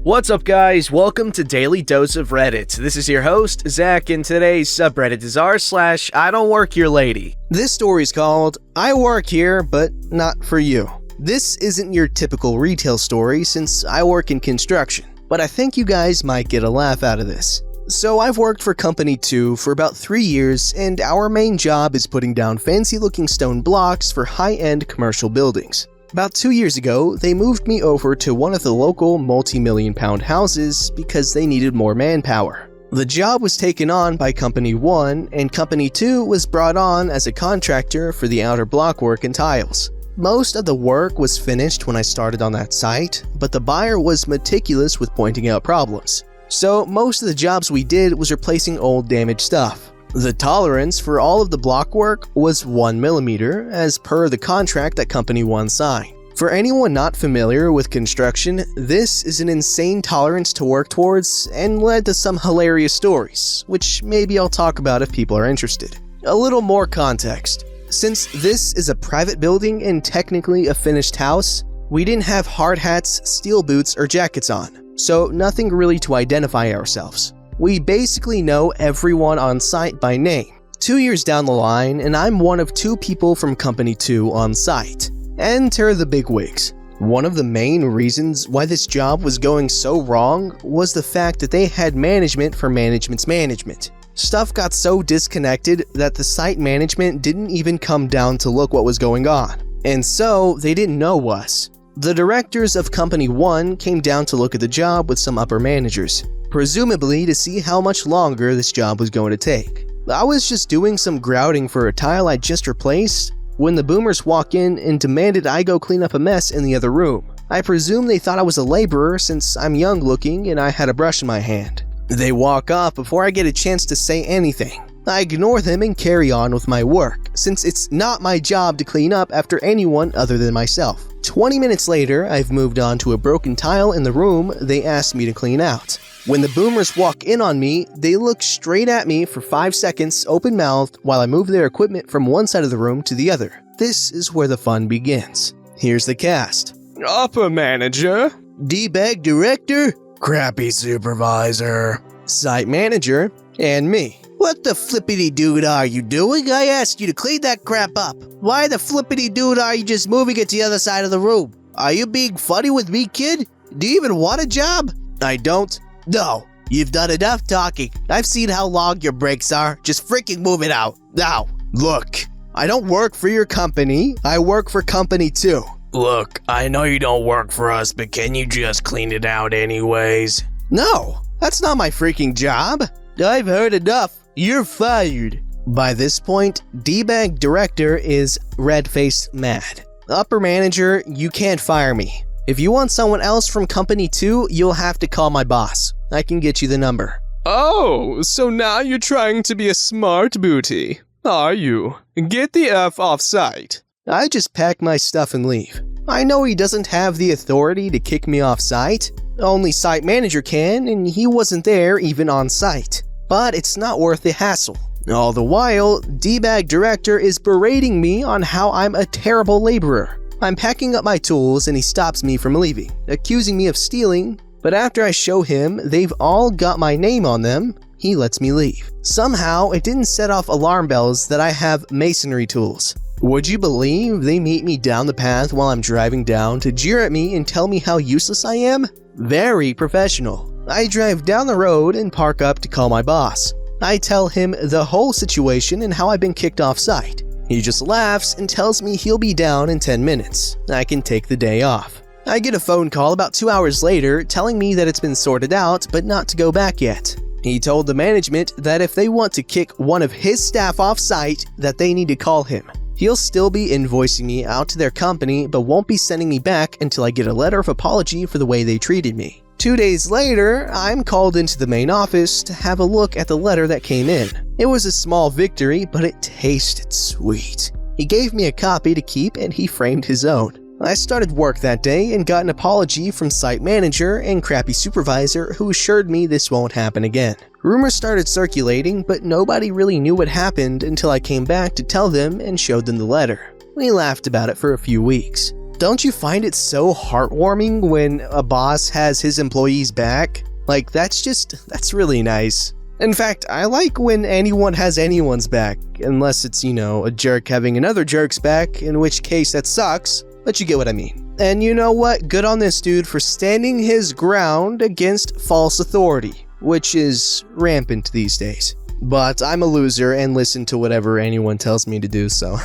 What's up, guys? Welcome to Daily Dose of Reddit. This is your host, Zach, and today's subreddit is r/IDontWorkHereLady. This story is called, I Work Here, but Not For You. This isn't your typical retail story since I work in construction, but I think you guys might get a laugh out of this. So I've worked for Company 2 for about 3 years, and our main job is putting down fancy-looking stone blocks for high-end commercial buildings. About 2 years ago, they moved me over to one of the local multi-million-pound houses because they needed more manpower. The job was taken on by Company 1, and Company 2 was brought on as a contractor for the outer block work and tiles. Most of the work was finished when I started on that site, but the buyer was meticulous with pointing out problems. So most of the jobs we did was replacing old damaged stuff. The tolerance for all of the block work was 1 millimeter, as per the contract that Company 1 signed. For anyone not familiar with construction, this is an insane tolerance to work towards and led to some hilarious stories, which maybe I'll talk about if people are interested. A little more context. Since this is a private building and technically a finished house, we didn't have hard hats, steel boots, or jackets on, so nothing really to identify ourselves. We basically know everyone on site by name. 2 years down the line, and I'm one of 2 people from Company 2 on site. Enter the bigwigs. One of the main reasons why this job was going so wrong was the fact that they had management for management's management. Stuff got so disconnected that the site management didn't even come down to look what was going on. And so, they didn't know us. The directors of Company 1 came down to look at the job with some upper managers, presumably to see how much longer this job was going to take. I was just doing some grouting for a tile I just replaced when the boomers walk in and demanded I go clean up a mess in the other room. I presume they thought I was a laborer since I'm young looking and I had a brush in my hand. They walk off before I get a chance to say anything. I ignore them and carry on with my work, since it's not my job to clean up after anyone other than myself. 20 minutes later, I've moved on to a broken tile in the room they asked me to clean out. When the boomers walk in on me, they look straight at me for 5 seconds, open-mouthed, while I move their equipment from one side of the room to the other. This is where the fun begins. Here's the cast. Upper manager, D-bag director, crappy supervisor, site manager, and me. What the flippity-dude are you doing? I asked you to clean that crap up. Why the flippity-dude are you just moving it to the other side of the room? Are you being funny with me, kid? Do you even want a job? I don't. No. You've done enough talking. I've seen how long your breaks are. Just freaking move it out. Now. Look, I don't work for your company. I work for Company 2. Look, I know you don't work for us, but can you just clean it out anyways? No, that's not my freaking job. I've heard enough. You're fired. By this point, D-bag director is red-faced mad. Upper manager, you can't fire me. If you want someone else from Company 2, you'll have to call my boss. I can get you the number. Oh, so now you're trying to be a smart booty, are you? Get the F off site. I just pack my stuff and leave. I know he doesn't have the authority to kick me off site. Only site manager can, and he wasn't there even on site. But it's not worth the hassle. All the while, D-bag director is berating me on how I'm a terrible laborer. I'm packing up my tools and he stops me from leaving, accusing me of stealing, but after I show him they've all got my name on them, he lets me leave. Somehow, it didn't set off alarm bells that I have masonry tools. Would you believe they meet me down the path while I'm driving down to jeer at me and tell me how useless I am? Very professional. I drive down the road and park up to call my boss. I tell him the whole situation and how I've been kicked off site. He just laughs and tells me he'll be down in 10 minutes. I can take the day off. I get a phone call about 2 hours later telling me that it's been sorted out but not to go back yet. He told the management that if they want to kick one of his staff off site, that they need to call him. He'll still be invoicing me out to their company but won't be sending me back until I get a letter of apology for the way they treated me. 2 days later, I'm called into the main office to have a look at the letter that came in. It was a small victory, but it tasted sweet. He gave me a copy to keep and he framed his own. I started work that day and got an apology from site manager and crappy supervisor who assured me this won't happen again. Rumors started circulating, but nobody really knew what happened until I came back to tell them and showed them the letter. We laughed about it for a few weeks. Don't you find it so heartwarming when a boss has his employees back? Like, that's really nice. In fact, I like when anyone has anyone's back, unless it's, a jerk having another jerk's back, in which case that sucks, but you get what I mean. And you know what? Good on this dude for standing his ground against false authority, which is rampant these days. But I'm a loser and listen to whatever anyone tells me to do, so.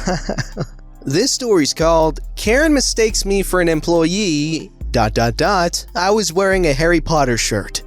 This story's called Karen Mistakes Me for an Employee, ... I was wearing a Harry Potter shirt, ...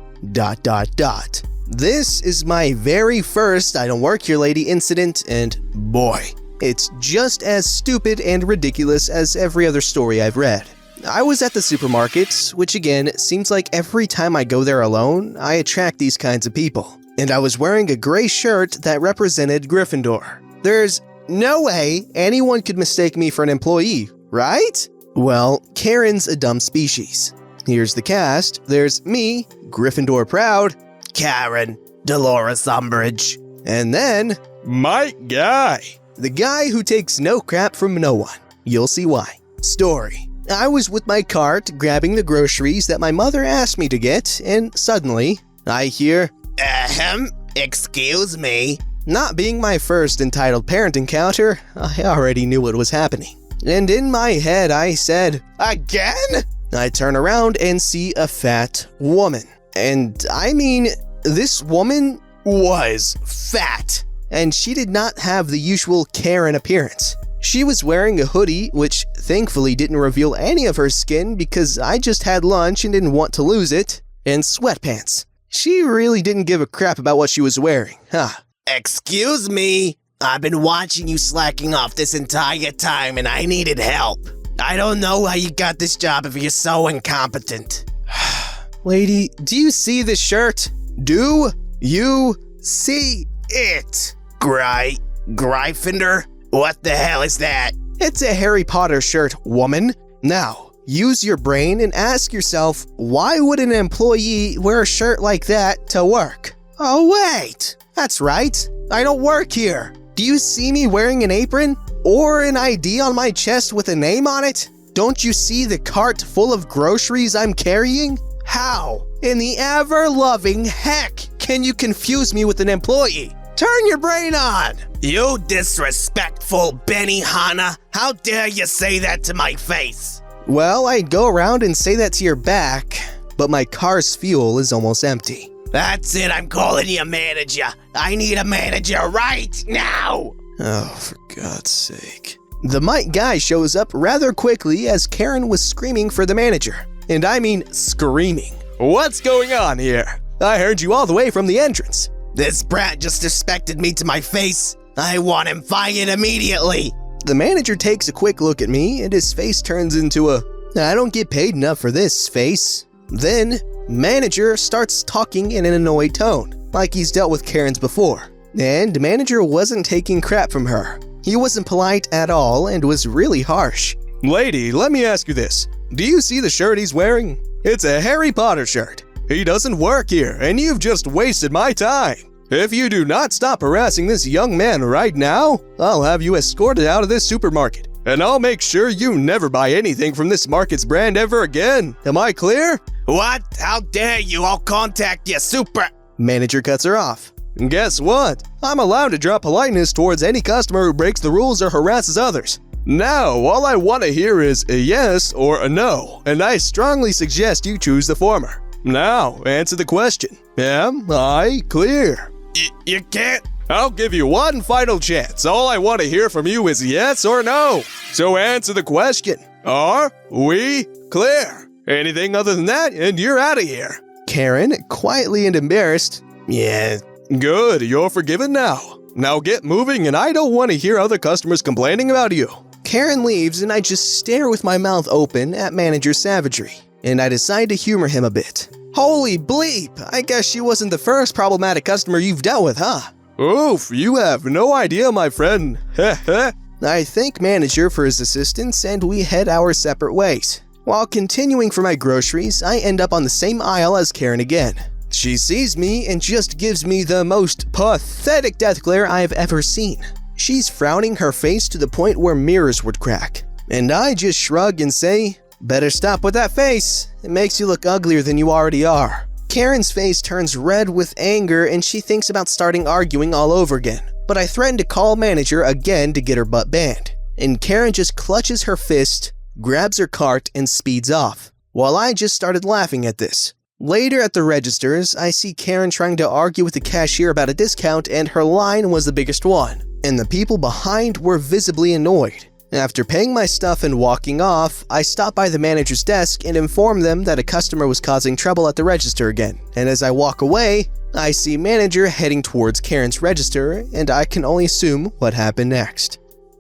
This is my very first I Don't Work Here Lady incident, and boy, it's just as stupid and ridiculous as every other story I've read. I was at the supermarket, which again, seems like every time I go there alone, I attract these kinds of people. And I was wearing a gray shirt that represented Gryffindor. There's no way anyone could mistake me for an employee, right? Well, Karen's a dumb species. Here's the cast. There's me, Gryffindor proud, Karen, Dolores Umbridge, and then Mike Guy, the guy who takes no crap from no one. You'll see why. Story. I was with my cart grabbing the groceries that my mother asked me to get, and suddenly, I hear, excuse me. Not being my first entitled parent encounter, I already knew what was happening. And in my head, I said, again? I turn around and see a fat woman. And I mean, this woman was fat. And she did not have the usual Karen appearance. She was wearing a hoodie, which thankfully didn't reveal any of her skin because I just had lunch and didn't want to lose it, and sweatpants. She really didn't give a crap about what she was wearing, huh? Excuse me, I've been watching you slacking off this entire time and I needed help. I don't know how you got this job if you're so incompetent. Lady, do you see this shirt? Do you see it? Gryffindor? What the hell is that? It's a Harry Potter shirt, woman. Now, use your brain and ask yourself, why would an employee wear a shirt like that to work? Oh wait, that's right. I don't work here. Do you see me wearing an apron? Or an ID on my chest with a name on it? Don't you see the cart full of groceries I'm carrying? How in the ever-loving heck can you confuse me with an employee? Turn your brain on! You disrespectful Benihana! How dare you say that to my face? Well, I'd go around and say that to your back, but my car's fuel is almost empty. That's it, I'm calling you a manager. I need a manager right now! Oh, for God's sake. The Mike guy shows up rather quickly as Karen was screaming for the manager. And I mean screaming. What's going on here? I heard you all the way from the entrance. This brat just disrespected me to my face. I want him fired immediately. The manager takes a quick look at me and his face turns into a, I don't get paid enough for this face. Then, manager starts talking in an annoyed tone, like he's dealt with Karens before. And manager wasn't taking crap from her. He wasn't polite at all and was really harsh. Lady, let me ask you this. Do you see the shirt he's wearing? It's a Harry Potter shirt. He doesn't work here, and you've just wasted my time. If you do not stop harassing this young man right now, I'll have you escorted out of this supermarket, and I'll make sure you never buy anything from this market's brand ever again. Am I clear? What? How dare you? I'll contact your super... Manager cuts her off. And guess what? I'm allowed to drop politeness towards any customer who breaks the rules or harasses others. Now, all I want to hear is a yes or a no, and I strongly suggest you choose the former. Now, answer the question. Am I clear? You can't... I'll give you one final chance. All I want to hear from you is yes or no. So answer the question. Are we clear? Anything other than that, and you're out of here. Karen, quietly and embarrassed. Yeah. Good, you're forgiven now. Now get moving, and I don't want to hear other customers complaining about you. Karen leaves, and I just stare with my mouth open at manager's savagery. And I decide to humor him a bit. Holy bleep, I guess she wasn't the first problematic customer you've dealt with, huh? Oof, you have no idea, my friend. Heh. I thank manager for his assistance, and we head our separate ways. While continuing for my groceries, I end up on the same aisle as Karen again. She sees me and just gives me the most pathetic death glare I have ever seen. She's frowning her face to the point where mirrors would crack. And I just shrug and say, "Better stop with that face. It makes you look uglier than you already are." Karen's face turns red with anger and she thinks about starting arguing all over again. But I threaten to call manager again to get her butt banned. And Karen just clutches her fist, grabs her cart, and speeds off. While I just started laughing at this. Later at the registers, I see Karen trying to argue with the cashier about a discount and her line was the biggest one. And the people behind were visibly annoyed. After paying my stuff and walking off, I stopped by the manager's desk and informed them that a customer was causing trouble at the register again. And as I walk away, I see manager heading towards Karen's register and I can only assume what happened next.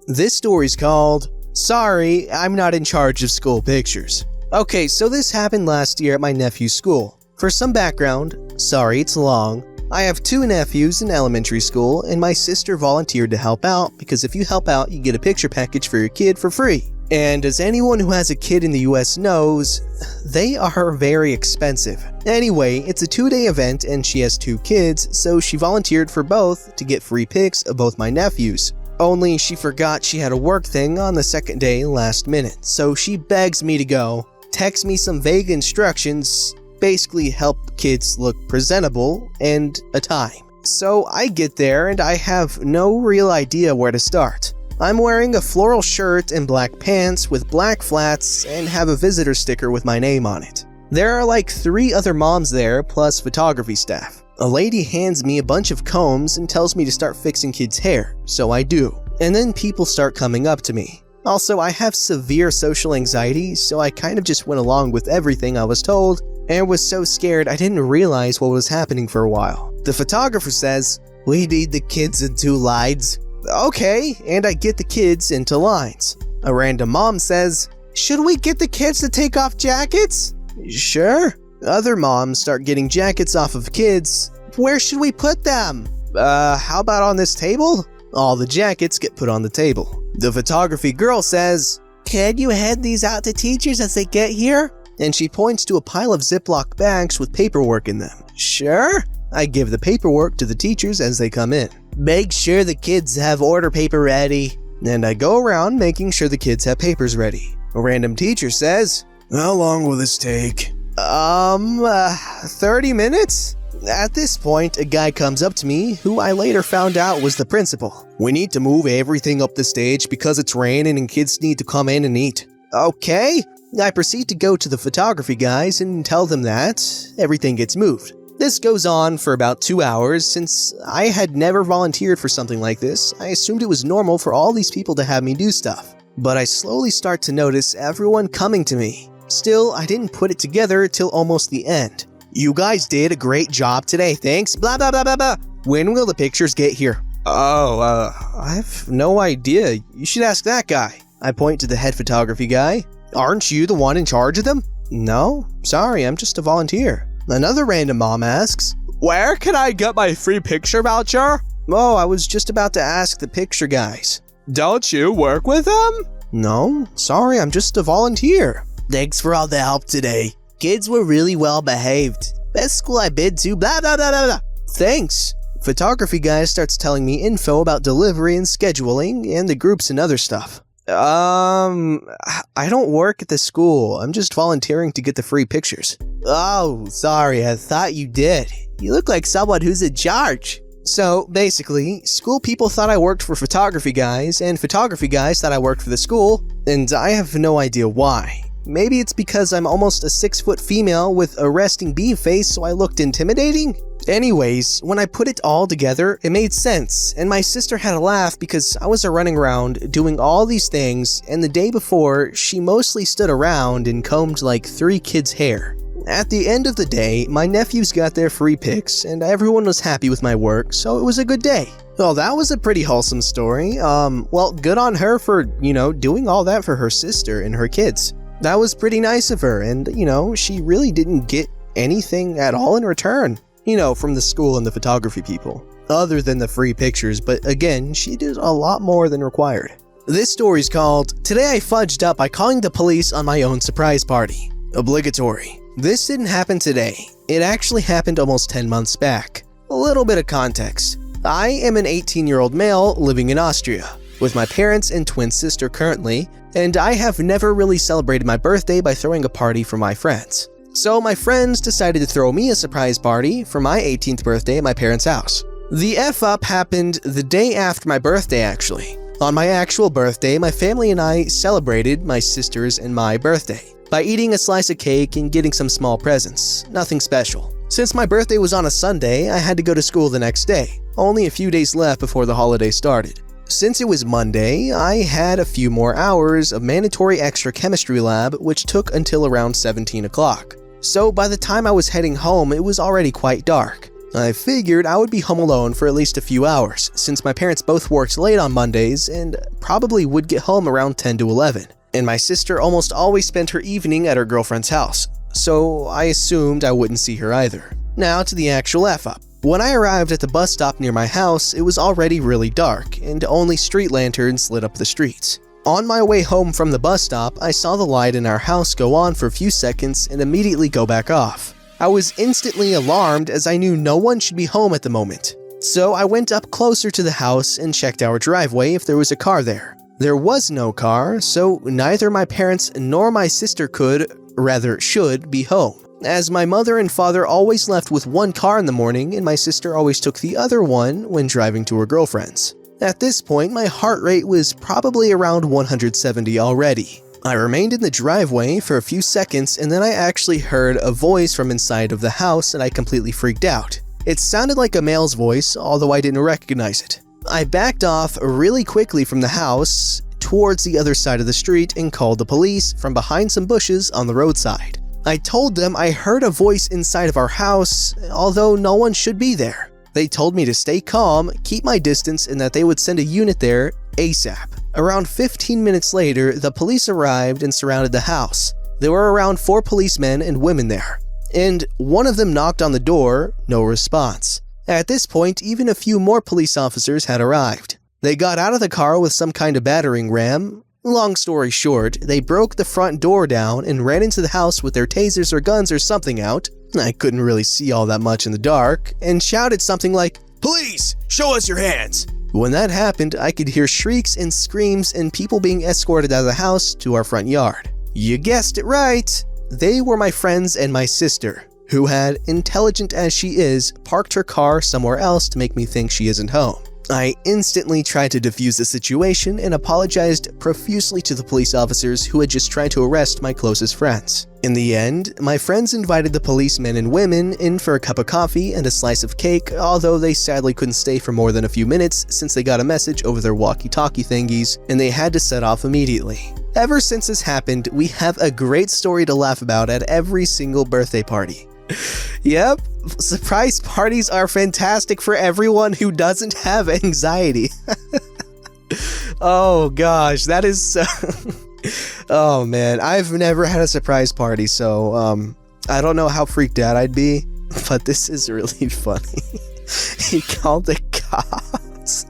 This story's called, "Sorry, I'm not in charge of school pictures." Okay, so this happened last year at my nephew's school. For some background, sorry it's long, I have 2 nephews in elementary school and my sister volunteered to help out because if you help out, you get a picture package for your kid for free. And as anyone who has a kid in the US knows, they are very expensive. Anyway, it's a 2-day event and she has 2 kids, so she volunteered for both to get free pics of both my nephews. Only she forgot she had a work thing on the second day last minute, so she begs me to go, texts me some vague instructions, basically help kids look presentable, and a time. So I get there and I have no real idea where to start. I'm wearing a floral shirt and black pants with black flats and have a visitor sticker with my name on it. There are like 3 other moms there plus photography staff. A lady hands me a bunch of combs and tells me to start fixing kids' hair, so I do. And then people start coming up to me. Also, I have severe social anxiety, so I kind of just went along with everything I was told and was so scared I didn't realize what was happening for a while. The photographer says, "We need the kids in 2 lines." Okay, and I get the kids into lines. A random mom says, "Should we get the kids to take off jackets?" Sure. Other moms start getting jackets off of kids. Where should we put them? How about on this table? All the jackets get put on the table. The photography girl says, "Can you hand these out to teachers as they get here?" And she points to a pile of Ziploc bags with paperwork in them. Sure. I give the paperwork to the teachers as they come in. Make sure the kids have order paper ready. And I go around making sure the kids have papers ready. A random teacher says, "How long will this take?" 30 minutes? At this point, a guy comes up to me, who I later found out was the principal. "We need to move everything up the stage because it's raining and kids need to come in and eat." Okay. I proceed to go to the photography guys and tell them that everything gets moved. This goes on for about 2 hours. Since I had never volunteered for something like this, I assumed it was normal for all these people to have me do stuff. But I slowly start to notice everyone coming to me. Still, I didn't put it together till almost the end. "You guys did a great job today, thanks, blah blah blah blah blah. When will the pictures get here?" I have no idea. You should ask that guy. I point to the head photography guy. "Aren't you the one in charge of them?" "No, sorry, I'm just a volunteer." Another random mom asks, "Where can I get my free picture voucher?" "Oh, I was just about to ask the picture guys." "Don't you work with them?" "No, sorry, I'm just a volunteer." "Thanks for all the help today. Kids were really well behaved. Best school I've been to, blah blah blah blah blah." "Thanks." Photography guy starts telling me info about delivery and scheduling and the groups and other stuff. I don't work at the school. I'm just volunteering to get the free pictures." "Oh, sorry, I thought you did. You look like someone who's in charge." So, basically, school people thought I worked for photography guys, and photography guys thought I worked for the school, and I have no idea why. Maybe it's because I'm almost a 6-foot female with a resting bee face, so I looked intimidating? Anyways, when I put it all together, it made sense, and my sister had a laugh because I was running around doing all these things, and the day before, she mostly stood around and combed like 3 kids' hair. At the end of the day, my nephews got their free pics, and everyone was happy with my work, so it was a good day. Well, that was a pretty wholesome story. Well, good on her for, doing all that for her sister and her kids. That was pretty nice of her, and, she really didn't get anything at all in return, from the school and the photography people, other than the free pictures, but again, she did a lot more than required. This story's called, "Today I Fudged Up by Calling the Police on My Own Surprise Party." Obligatory. This didn't happen today. It actually happened almost 10 months back. A little bit of context. I am an 18-year-old male living in Austria. with my parents and twin sister currently, and I have never really celebrated my birthday by throwing a party for my friends. So my friends decided to throw me a surprise party for my 18th birthday at my parents' house. The F-up happened the day after my birthday actually. On my actual birthday, my family and I celebrated my sister's and my birthday by eating a slice of cake and getting some small presents, nothing special. Since my birthday was on a Sunday, I had to go to school the next day, only a few days left before the holiday started. Since it was Monday, I had a few more hours of mandatory extra chemistry lab, which took until around 17 o'clock. So by the time I was heading home, it was already quite dark. I figured I would be home alone for at least a few hours, since my parents both worked late on Mondays and probably would get home around 10 to 11. And my sister almost always spent her evening at her girlfriend's house, so I assumed I wouldn't see her either. Now to the actual F-up. When I arrived at the bus stop near my house, it was already really dark, and only street lanterns lit up the streets. On my way home from the bus stop, I saw the light in our house go on for a few seconds and immediately go back off. I was instantly alarmed as I knew no one should be home at the moment. So I went up closer to the house and checked our driveway if there was a car there. There was no car, so neither my parents nor my sister should be home, as my mother and father always left with one car in the morning and my sister always took the other one when driving to her girlfriend's. At this point, my heart rate was probably around 170 already. I remained in the driveway for a few seconds and then I actually heard a voice from inside of the house and I completely freaked out. It sounded like a male's voice, although I didn't recognize it. I backed off really quickly from the house towards the other side of the street and called the police from behind some bushes on the roadside. I told them I heard a voice inside of our house, although no one should be there. They told me to stay calm, keep my distance, and that they would send a unit there ASAP. Around 15 minutes later, the police arrived and surrounded the house. There were around 4 policemen and women there, and one of them knocked on the door, no response. At this point, even a few more police officers had arrived. They got out of the car with some kind of battering ram. Long story short, they broke the front door down and ran into the house with their tasers or guns or something out. I couldn't really see all that much in the dark, and shouted something like, "Police, show us your hands!" When that happened, I could hear shrieks and screams and people being escorted out of the house to our front yard. You guessed it right! They were my friends and my sister, who had, intelligent as she is, parked her car somewhere else to make me think she isn't home. I instantly tried to defuse the situation and apologized profusely to the police officers who had just tried to arrest my closest friends. In the end, my friends invited the policemen and women in for a cup of coffee and a slice of cake, although they sadly couldn't stay for more than a few minutes since they got a message over their walkie-talkie thingies and they had to set off immediately. Ever since this happened, we have a great story to laugh about at every single birthday party. Yep, surprise parties are fantastic for everyone who doesn't have anxiety. Oh gosh, that is oh man, I've never had a surprise party, so I don't know how freaked out I'd be, but this is really funny. He called the cops.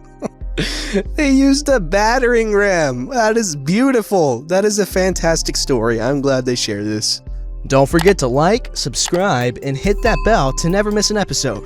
They used a battering ram. That is beautiful. That is a fantastic story. I'm glad they shared this. Don't forget to like, subscribe, and hit that bell to never miss an episode.